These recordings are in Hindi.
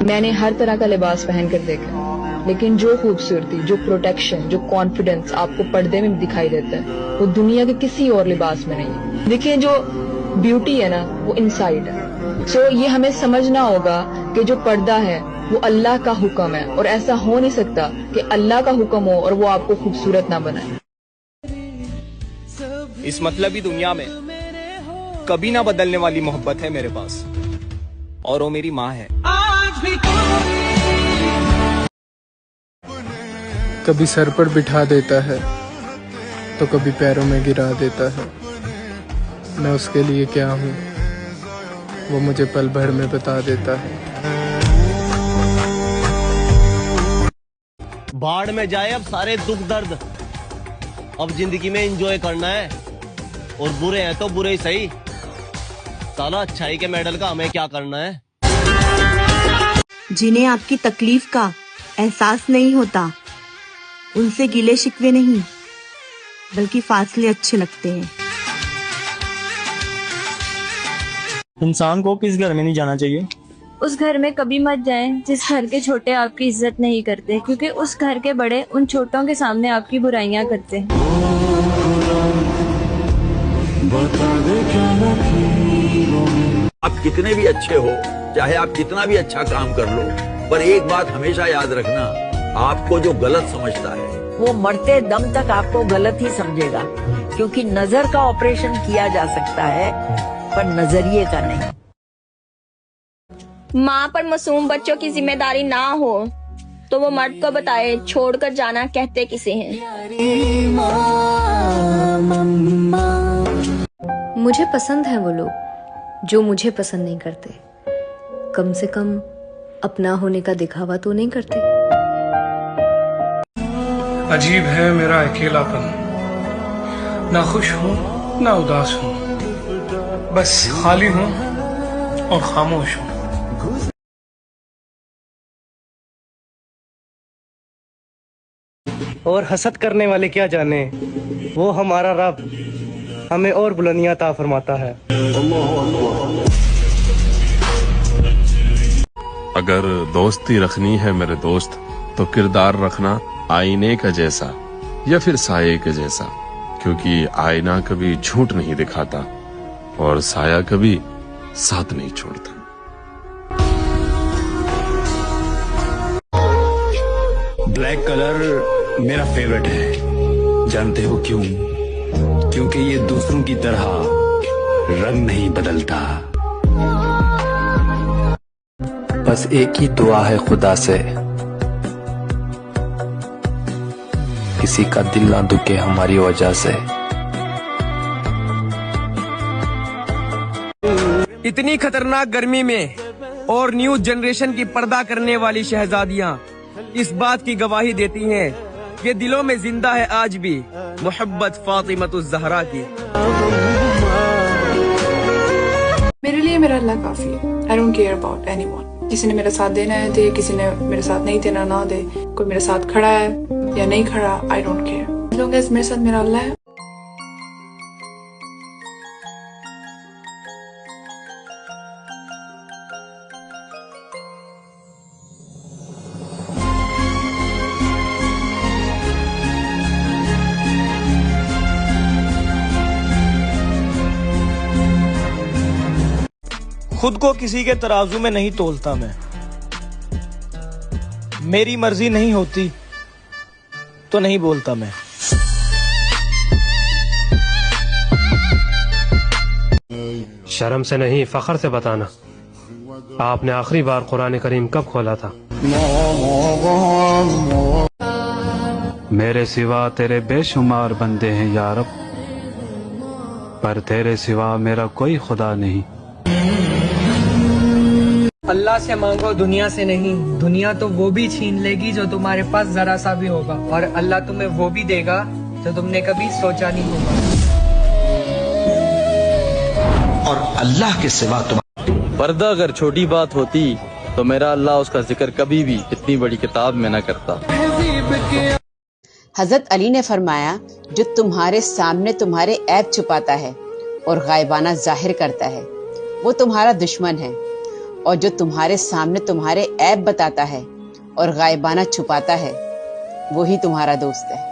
मैंने हर तरह का लिबास पहन कर देखा, लेकिन जो खूबसूरती, जो प्रोटेक्शन, जो कॉन्फिडेंस आपको पर्दे में दिखाई देता है, वो दुनिया के किसी और लिबास में नहीं है। देखिए, जो ब्यूटी है ना, वो इनसाइड है। सो ये हमें समझना होगा कि जो पर्दा है वो अल्लाह का हुक्म है, और ऐसा हो नहीं सकता कि अल्लाह का हुक्म हो और वो आपको खूबसूरत ना बनाए। इस मतलबी दुनिया में कभी ना बदलने वाली मोहब्बत है मेरे पास, और वो मेरी माँ है। कभी सर पर बिठा देता है तो कभी पैरों में गिरा देता है। मैं उसके लिए क्या हूँ वो मुझे पल भर में बता देता है। बाढ़ में जाए अब सारे दुख दर्द, अब जिंदगी में एंजॉय करना है, और बुरे हैं तो बुरे ही सही, साला अच्छाई के मेडल का हमें क्या करना है। जिन्हें आपकी तकलीफ का एहसास नहीं होता, उनसे गिले शिकवे नहीं बल्कि फासले अच्छे लगते हैं। इंसान को किस घर में नहीं जाना चाहिए? उस घर में कभी मत जाएं जिस घर के छोटे आपकी इज्जत नहीं करते, क्योंकि उस घर के बड़े उन छोटों के सामने आपकी बुराइयां करते हैं। आप कितने भी अच्छे हो, चाहे आप कितना भी अच्छा काम कर लो, पर एक बात हमेशा याद रखना, आपको जो गलत समझता है वो मरते दम तक आपको गलत ही समझेगा, क्योंकि नजर का ऑपरेशन किया जा सकता है पर नजरिए का नहीं। माँ पर मासूम बच्चों की जिम्मेदारी ना हो तो वो मर्द को बताए छोड़कर जाना कहते किसे हैं। मुझे पसंद है वो लोग जो मुझे पसंद नहीं करते, कम से कम अपना होने का दिखावा तो नहीं करते। अजीब है मेरा अकेलापन, ना खुश हूँ ना उदास हूँ, बस खाली हूँ और खामोश हूँ। और हसद करने वाले क्या जाने, वो हमारा रब हमें और बुलंदियां अता फरमाता है। अगर दोस्ती रखनी है मेरे दोस्त, तो किरदार रखना आईने का जैसा या फिर साये के जैसा, क्योंकि आईना कभी झूठ नहीं दिखाता और साया कभी साथ नहीं छोड़ता। ब्लैक कलर मेरा फेवरेट है, जानते हो क्यों? क्योंकि ये दूसरों की तरह रंग नहीं बदलता। बस एक ही दुआ है खुदा से, किसी का दिल ना दुखे हमारी वजह से। इतनी खतरनाक गर्मी में और न्यू जनरेशन की पर्दा करने वाली शहजादियां इस बात की गवाही देती हैं कि दिलों में जिंदा है आज भी मोहब्बत फातिमतुज़ ज़हरा की। मेरे लिए मेरा अल्लाह काफी है। I don't care about anyone. किसी ने मेरा साथ देना है दे, किसी ने मेरे साथ नहीं देना ना दे, कोई मेरे साथ खड़ा है या नहीं खड़ा, आई डोंट केयर। लोग मेरे साथ मेरा अल्लाह है। खुद को किसी के तराजू में नहीं तोलता मैं, मेरी मर्जी नहीं होती तो नहीं बोलता मैं। शर्म से नहीं फख्र से बताना, आपने आखिरी बार कुरान करीम कब खोला था? मेरे सिवा तेरे बेशुमार बंदे हैं या रब, पर तेरे सिवा मेरा कोई खुदा नहीं। अल्लाह से मांगो दुनिया से नहीं, दुनिया तो वो भी छीन लेगी जो तुम्हारे पास जरा सा भी होगा, और अल्लाह तुम्हें वो भी देगा जो तुमने कभी सोचा नहीं होगा। और अल्लाह के सिवा तुम। पर्दा अगर छोटी बात होती तो मेरा अल्लाह उसका जिक्र कभी भी इतनी बड़ी किताब में न करता। हजरत अली ने फरमाया, जो तुम्हारे सामने तुम्हारे ऐब छुपाता है और गायबाना जाहिर करता है वो तुम्हारा दुश्मन है, और जो तुम्हारे सामने तुम्हारे ऐब बताता है और गायबाना छुपाता है, वही तुम्हारा दोस्त है।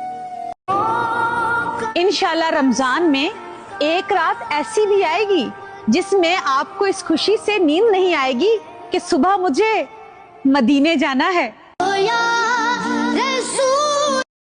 इंशाल्लाह रमजान में एक रात ऐसी भी आएगी जिसमें आपको इस खुशी से नींद नहीं आएगी कि सुबह मुझे मदीने जाना है।